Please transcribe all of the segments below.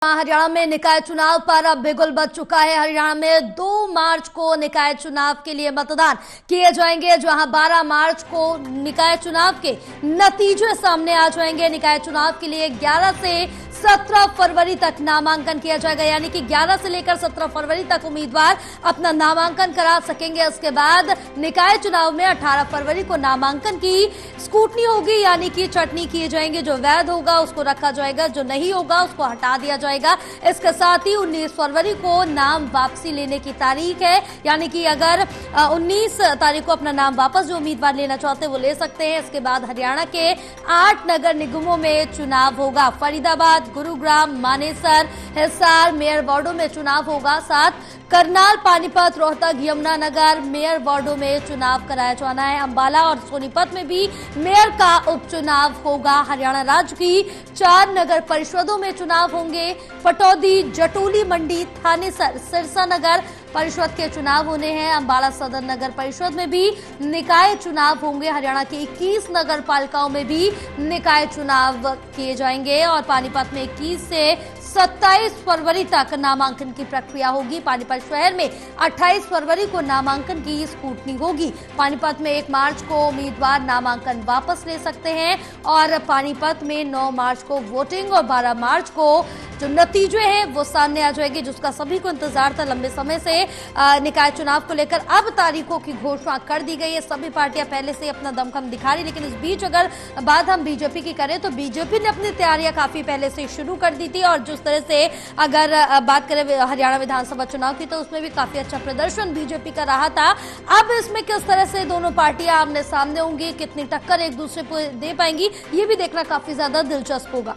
हरियाणा में निकाय चुनाव पर अब बिगुल बज चुका है। हरियाणा में 2 मार्च को निकाय चुनाव के लिए मतदान किए जाएंगे, जहां 12 मार्च को निकाय चुनाव के नतीजे सामने आ जाएंगे। निकाय चुनाव के लिए 11 से 17 फरवरी तक नामांकन किया जाएगा, यानी कि 11 से लेकर 17 फरवरी तक उम्मीदवार अपना नामांकन करा सकेंगे। उसके बाद निकाय चुनाव में 18 फरवरी को नामांकन की स्क्रूटनी होगी, यानी कि छटनी किए जाएंगे। जो वैध होगा उसको रखा जाएगा, जो नहीं होगा उसको हटा दिया जाएगा। इसके साथ ही 19 फरवरी को नाम वापसी लेने की तारीख है, यानी कि अगर 19 तारीख को अपना नाम वापस जो उम्मीदवार लेना चाहते हैं वो ले सकते हैं। इसके बाद हरियाणा के 8 नगर निगमों में चुनाव होगा। फरीदाबाद, गुरुग्राम, मानेसर, हिसार मेयर वार्डों में चुनाव होगा। साथ करनाल, पानीपत, रोहतक, यमुनानगर मेयर वार्डों में चुनाव कराया जाना है। अंबाला और सोनीपत में भी मेयर का उपचुनाव होगा। हरियाणा राज्य की 4 नगर परिषदों में चुनाव होंगे। पटौदी, जटोली, मंडी, थानेसर, सिरसा नगर परिषद के चुनाव होने हैं। अंबाला सदर नगर परिषद में भी निकाय चुनाव होंगे। हरियाणा की 21 नगर पालिकाओं में भी निकाय चुनाव किए जाएंगे और पानीपत में 21 से 27 फरवरी तक नामांकन की प्रक्रिया होगी। पानीपत शहर में 28 फरवरी को नामांकन की स्क्रूटनी होगी। पानीपत में 1 मार्च को उम्मीदवार नामांकन वापस ले सकते हैं और पानीपत में 9 मार्च को वोटिंग और 12 मार्च को जो नतीजे हैं वो सामने आ जाएंगे, जिसका सभी को इंतजार था लंबे समय से। निकाय चुनाव को लेकर अब तारीखों की घोषणा कर दी गई है। सभी पार्टियां पहले से अपना दमखम दिखा रही, लेकिन इस बीच अगर बात हम बीजेपी की करें तो बीजेपी ने अपनी तैयारियां काफी पहले से शुरू कर दी थी और जिस तरह से अगर बात करें हरियाणा विधानसभा चुनाव की तो उसमें भी काफी अच्छा प्रदर्शन बीजेपी का रहा था। अब इसमें किस तरह से दोनों पार्टियां आमने सामने होंगी, कितनी टक्कर एक दूसरे को दे पाएंगी, ये भी देखना काफी ज्यादा दिलचस्प होगा।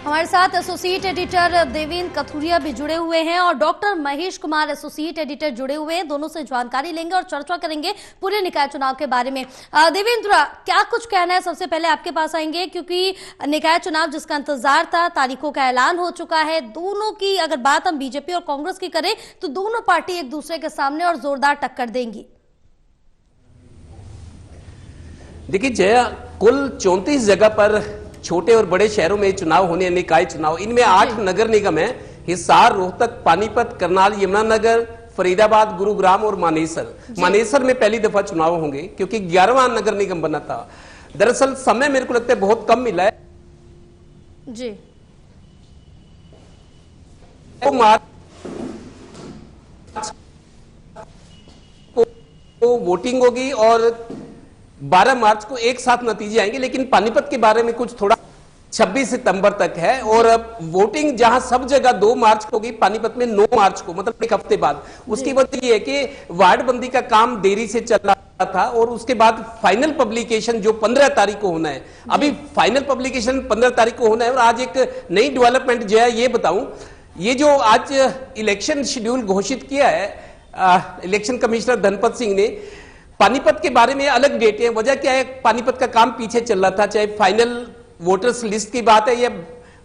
हमारे साथ एसोसिएट एडिटर देवेंद्र कथुरिया भी जुड़े हुए हैं और doctor Mahesh Kumar associate editor जुड़े हुए हैं। दोनों से जानकारी लेंगे और चर्चा करेंगे पूरे निकाय चुनाव के बारे में। देवेंद्र, क्या कुछ कहना है? सबसे पहले आपके पास आएंगे क्योंकि निकाय चुनाव जिसका इंतजार था, तारीखों का ऐलान हो चुका है। दोनों की अगर बात हम बीजेपी और कांग्रेस की करें तो दोनों पार्टी एक दूसरे के सामने और जोरदार टक्कर देंगी। देखिए जया, कुल 34 जगह पर छोटे और बड़े शहरों में चुनाव होने हैं, निकाय चुनाव। इनमें 8 नगर निगम हैं, हिसार, रोहतक, पानीपत, करनाल, यमुनानगर, फरीदाबाद, गुरुग्राम और मानेसर। मानेसर में पहली दफा चुनाव होंगे क्योंकि 11वां नगर निगम बना था। दरअसल समय मेरे को लगता है बहुत कम मिला है जी। तो मार्च को वोटिंग होगी और 12 मार्च को एक साथ नतीजे आएंगे, लेकिन पानीपत के बारे में कुछ थोड़ा 26 सितंबर तक है और वोटिंग जहां सब जगह 2 मार्च को होगी, पानीपत में 9 मार्च को, मतलब एक हफ्ते बाद। उसकी वजह यह है कि वार्ड बंदी का काम देरी से चल रहा था और उसके बाद फाइनल पब्लिकेशन जो 15 तारीख को होना है, अभी फाइनल पब्लिकेशन 15 तारीख को होना है। और आज एक नई डेवलपमेंट जो है ये बताऊं, ये जो आज इलेक्शन शेड्यूल घोषित किया है इलेक्शन कमिश्नर धनपत सिंह ने, पानीपत के बारे में अलग डेट है। वजह क्या है, पानीपत का काम पीछे चल रहा था, चाहे फाइनल वोटर्स लिस्ट की बात है या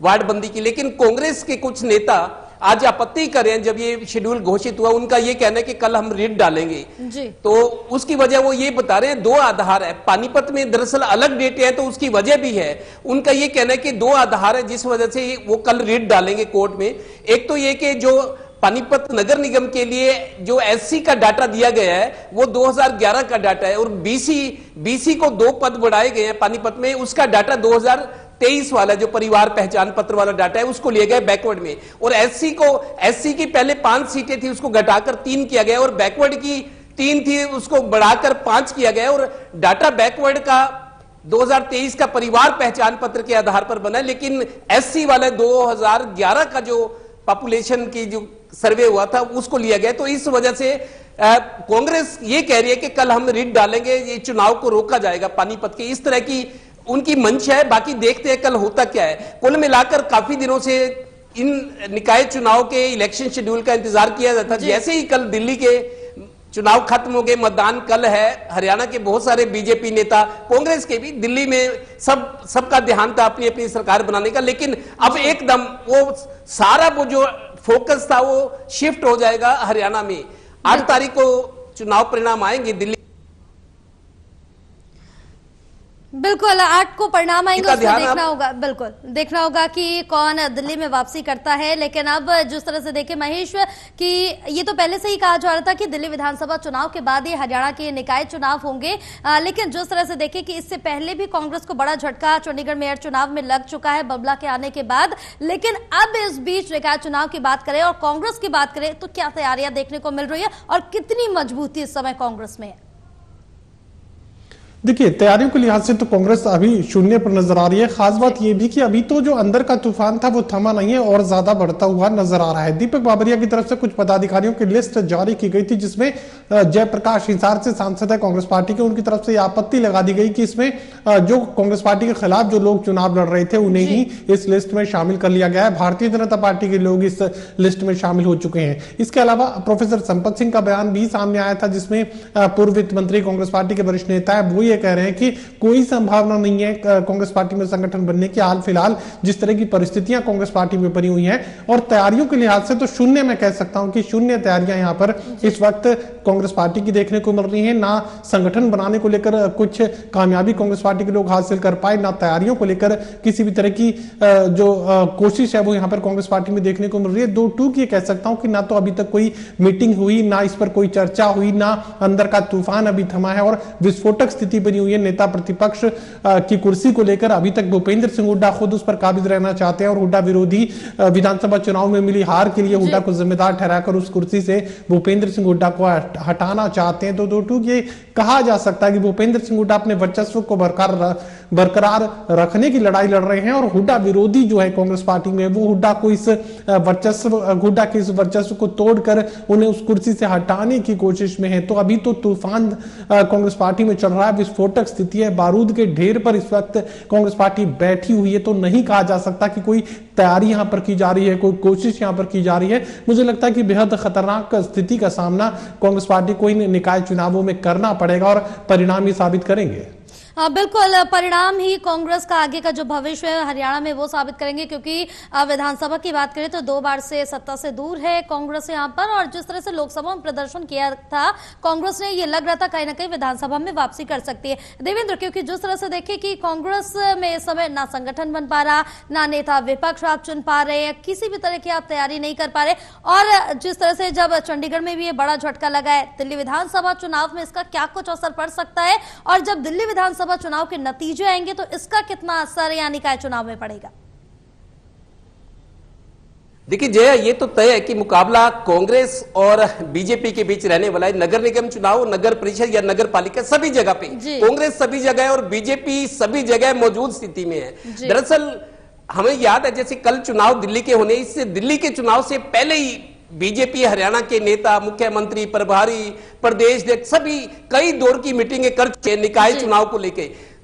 वार्ड बंदी की। लेकिन कांग्रेस के कुछ नेता आज आपत्ति कर रहे हैं। जब ये शेड्यूल घोषित हुआ, उनका ये कहना है कि कल हम रिट डालेंगे जी। तो उसकी वजह वो ये बता रहे हैं, 2 आधार है। पानीपत में दरअसल अलग डेट है तो उसकी वजह भी है। उनका ये कहना है कि 2 आधार है जिस वजह से वो कल रिट डालेंगे कोर्ट में। एक तो ये कि जो पानीपत नगर निगम के लिए जो एससी का डाटा दिया गया है वो 2011 का डाटा है और बीसी को 2 पद बढ़ाए गए हैं पानीपत में, उसका डाटा 2023 वाला जो परिवार पहचान पत्र वाला डाटा है उसको लिया गया बैकवर्ड में। और एससी की पहले 5 सीटें थी, उसको घटाकर 3 किया गया और बैकवर्ड की 3 थी, उसको बढ़ाकर 5 किया गया। और डाटा बैकवर्ड का 2023 का परिवार पहचान पत्र के आधार पर बना है, लेकिन एससी वाला 2011 का जो पॉपुलेशन की जो सर्वे हुआ था उसको लिया गया। तो इस वजह से कांग्रेस ये कह रही है कि कल हम रिट डालेंगे, ये चुनाव को रोका जाएगा पानीपत के। इस तरह की उनकी मंशा है। बाकी देखते हैं कल होता क्या है। कुल मिलाकर काफी दिनों से इन निकाय चुनाव के इलेक्शन शेड्यूल का इंतजार किया जाता। जैसे ही कल दिल्ली के चुनाव खत्म हो गए, मतदान कल है। हरियाणा के बहुत सारे बीजेपी नेता, कांग्रेस के भी, दिल्ली में सबका ध्यान था अपनी अपनी सरकार बनाने का, लेकिन अब एकदम वो सारा वो जो फोकस था वो शिफ्ट हो जाएगा हरियाणा में। 8 तारीख को चुनाव परिणाम आएंगे दिल्ली। बिल्कुल 8 को परिणाम आएंगे, उसमें ध्यान देखना होगा, बिल्कुल देखना होगा कि कौन दिल्ली में वापसी करता है। लेकिन अब जिस तरह से देखें महेश कि ये तो पहले से ही कहा जा रहा था कि दिल्ली विधानसभा चुनाव के बाद ही हरियाणा के निकाय चुनाव होंगे, लेकिन जिस तरह से देखें कि इससे पहले भी कांग्रेस को बड़ा झटका चंडीगढ़ मेयर चुनाव में लग चुका है बबला के आने के बाद। लेकिन अब इस बीच निकाय चुनाव की बात करें और कांग्रेस की बात करें तो क्या तैयारियां देखने को मिल रही है और कितनी मजबूती इस समय कांग्रेस में है? देखिए, तैयारियों के लिहाज से तो कांग्रेस अभी शून्य पर नजर आ रही है। खास बात यह भी कि अभी तो जो अंदर का तूफान था वो थमा नहीं है और ज्यादा बढ़ता हुआ नजर आ रहा है। दीपक बाबरिया की तरफ से कुछ पदाधिकारियों की लिस्ट जारी की गई थी जिसमें जयप्रकाश हिसार से सांसद है कांग्रेस पार्टी के, उनकी तरफ से आपत्ति लगा दी गई कि इसमें जो कांग्रेस पार्टी के खिलाफ जो लोग चुनाव लड़ रहे थे उन्हें ही इस लिस्ट में शामिल कर लिया गया है। भारतीय जनता पार्टी के लोग इस लिस्ट में शामिल हो चुके हैं। इसके अलावा प्रोफेसर संपत सिंह का बयान भी सामने आया था जिसमें पूर्व वित्त मंत्री कांग्रेस पार्टी के वरिष्ठ नेता है वो ये कह रहे हैं कि कोई संभावना नहीं है कांग्रेस पार्टी में संगठन बनने की। हाल फिलहाल जिस तरह की परिस्थितियां कांग्रेस पार्टी में बनी हुई हैं और तैयारियों के लिहाज से तो शून्य, मैं कह सकता हूं कि शून्य तैयारियां यहां पर इस वक्त कांग्रेस पार्टी की देखने को मिल रही हैं। ना संगठन बनाने को लेकर कुछ कामयाबी कांग्रेस पार्टी के लोग हासिल कर पाए, ना तैयारियों को लेकर किसी भी तरह की जो कोशिश है वो यहां पर कांग्रेस पार्टी में देखने को मिल रही है। दो टूक ये कह सकता हूं कि ना तो अभी तक कोई मीटिंग हुई, ना इस पर कोई चर्चा हुई, ना अंदर का तूफान अभी थमा है और विस्फोटक स्थिति बनी हुई है। नेता प्रतिपक्ष की कुर्सी को लेकर अभी तक भूपेंद्र सिंह हुड्डा खुद उस पर काबिज रहना चाहते हैं और हुड्डा विरोधी विधानसभा चुनाव में मिली हार के लिए हुड्डा को जिम्मेदार ठहराकर उस कुर्सी से भूपेंद्र सिंह हुड्डा को हटाना चाहते हैं। तो दो टूक ये कहा जा सकता है कि भूपेंद्र सिंह हुड्डा अपने वर्चस्व को बरकरार रखने की लड़ाई लड़ रहे हैं और हुड्डा विरोधी जो है कांग्रेस पार्टी में वो हुड्डा के इस वर्चस्व को तोड़कर उन्हें उस कुर्सी से हटाने की कोशिश में है। तो अभी तो तूफान कांग्रेस पार्टी में चल रहा है, विस्फोटक स्थिति है, बारूद के ढेर पर इस वक्त कांग्रेस पार्टी बैठी हुई है। तो नहीं कहा जा सकता कि कोई तैयारी यहां पर की जा रही है, कोई कोशिश यहां पर की जा रही है। मुझे लगता है कि बेहद खतरनाक स्थिति का सामना कांग्रेस पार्टी को इन निकाय चुनावों में करना पड़ेगा और परिणाम ही साबित करेंगे। बिल्कुल परिणाम ही कांग्रेस का आगे का जो भविष्य है हरियाणा में वो साबित करेंगे, क्योंकि विधानसभा की बात करें तो 2 बार से सत्ता से दूर है कांग्रेस यहाँ पर। और जिस तरह से लोकसभा में प्रदर्शन किया था कांग्रेस ने, ये लग रहा था कहीं ना कहीं विधानसभा में वापसी कर सकती है देवेंद्र, क्योंकि जिस तरह से देखें कि कांग्रेस में इस समय ना संगठन बन पा रहा, ना नेता विपक्ष आप चुन पा रहे, किसी भी तरह की आप तैयारी नहीं कर पा रहे। और जिस तरह से जब चंडीगढ़ में भी ये बड़ा झटका लगा है, दिल्ली विधानसभा चुनाव में इसका क्या कुछ असर पड़ सकता है और जब दिल्ली विधानसभा चुनाव के नतीजे आएंगे तो इसका कितना असर या निकाय चुनाव में पड़ेगा? देखिए जय, ये तो तय है कि मुकाबला कांग्रेस और बीजेपी के बीच रहने वाला है। नगर निगम चुनाव, नगर परिषद या नगर पालिका, सभी जगह पे कांग्रेस सभी जगह और बीजेपी सभी जगह मौजूद स्थिति में है। दरअसल हमें याद है जैसे कल चुनाव दिल्ली के होने, इससे दिल्ली के चुनाव से पहले ही बीजेपी हरियाणा के नेता, मुख्यमंत्री, प्रभारी, प्रदेश सभी कई दौर की मीटिंगें कर चुके निकाय चुनाव को लेके।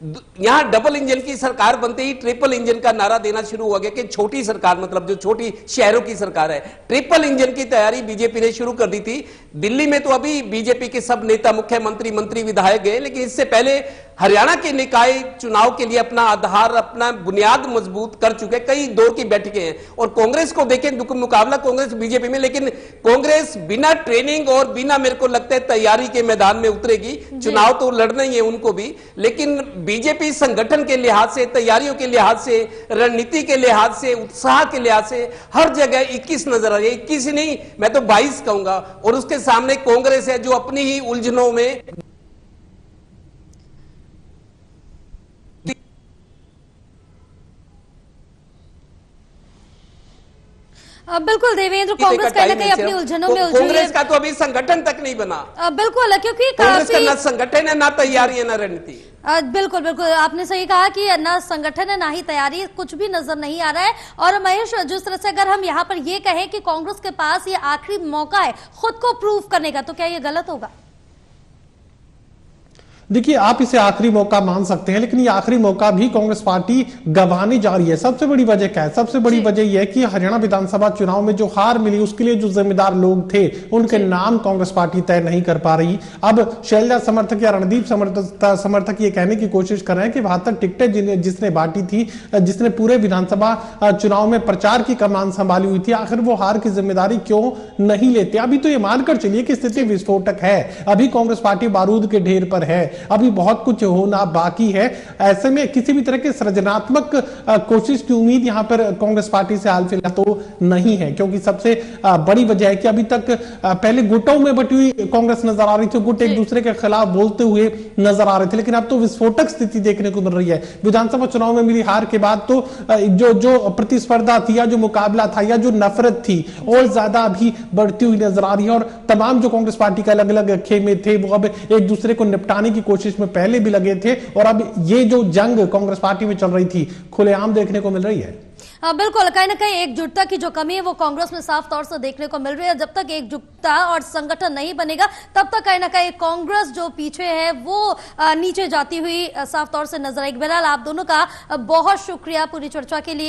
यहां डबल इंजन की सरकार बनते ही ट्रिपल इंजन का नारा देना शुरू हो गया कि छोटी सरकार, मतलब जो छोटी शहरों की सरकार है, ट्रिपल इंजन की तैयारी बीजेपी ने शुरू कर दी थी। दिल्ली में तो अभी बीजेपी के सब नेता, मुख्यमंत्री, मंत्री, विधायक गए, लेकिन इससे पहले हरियाणा के निकाय चुनाव के लिए अपना आधार, अपना बुनियाद मजबूत कर चुके, कई दौर की बैठकें हैं। और कांग्रेस को देखें, मुकाबला कांग्रेस बीजेपी में, लेकिन कांग्रेस बिना ट्रेनिंग और बिना, मेरे को लगता है, तैयारी के मैदान में उतरेगी। चुनाव तो लड़ना ही है उनको भी, लेकिन बीजेपी संगठन के लिहाज से, तैयारियों के लिहाज से, रणनीति के लिहाज से, उत्साह के लिहाज से हर जगह 21 नजर आ रही है। 21 नहीं, मैं तो 22 कहूंगा। और उसके सामने कांग्रेस है जो अपनी ही उलझनों में बिल्कुल देवेंद्र, कांग्रेस कहीं ना कहीं अपनी उलझनों में उलझी है। कांग्रेस का तो अभी संगठन तक नहीं बना। बिल्कुल, क्योंकि कांग्रेस का ना संगठन है, ना तैयारी है, ना रणनीति। बिल्कुल बिल्कुल आपने सही कहा कि ना संगठन है ना ही तैयारी, कुछ भी नजर नहीं आ रहा है। और महेश, जिस तरह से अगर हम यहाँ पर ये कहें कि कांग्रेस के पास ये आखिरी मौका है खुद को प्रूव करने का, तो क्या ये गलत होगा? देखिए, आप इसे आखिरी मौका मान सकते हैं, लेकिन ये आखिरी मौका भी कांग्रेस पार्टी गंवाने जा रही है। सबसे बड़ी वजह क्या है? सबसे बड़ी वजह यह है कि हरियाणा विधानसभा चुनाव में जो हार मिली, उसके लिए जो जिम्मेदार लोग थे, उनके नाम कांग्रेस पार्टी तय नहीं कर पा रही। अब शैलजा समर्थक या रणदीप समर्थक ये कहने की कोशिश कर रहे हैं कि वहां तक टिकटें जिसने बांटी थी, जिसने पूरे विधानसभा चुनाव में प्रचार की कमान संभाली हुई थी, आखिर वो हार की जिम्मेदारी क्यों नहीं लेते? अभी तो ये मानकर चलिए कि स्थिति विस्फोटक है, अभी कांग्रेस पार्टी बारूद के ढेर पर है, अभी बहुत कुछ होना बाकी है। ऐसे में किसी भी तरह के सृजनात्मक कोशिश की उम्मीद यहां पर कांग्रेस पार्टी से हाल फिलहाल तो नहीं है, क्योंकि सबसे बड़ी वजह है कि अभी तक पहले गुटों में बटी हुई कांग्रेस नजर आ रही थी, गुट एक दूसरे के खिलाफ बोलते हुए नजर आ रहे थे, लेकिन अब तो विस्फोटक स्थिति देखने को मिल रही है। विधानसभा चुनाव में मिली हार के बाद तो जो प्रतिस्पर्धा थी या जो मुकाबला था या जो नफरत थी और ज्यादा अभी बढ़ती हुई नजर आ रही है, और तमाम जो कांग्रेस पार्टी के अलग अलग खेमे थे वो अब एक दूसरे को निपटाने की कोशिश में पहले भी लगे थे, और अब ये जो जंग कांग्रेस पार्टी में चल रही थी खुलेआम देखने को मिल रही है। बिल्कुल, कहीं ना कहीं एकजुटता की जो कमी है वो कांग्रेस में साफ तौर से देखने को मिल रही है। जब तक एकजुटता और संगठन नहीं बनेगा तब तक कहीं ना कहीं कांग्रेस जो पीछे है वो नीचे जाती हुई साफ तौर से नजर आएगी। बहरहाल आप दोनों का बहुत शुक्रिया पूरी चर्चा के लिए।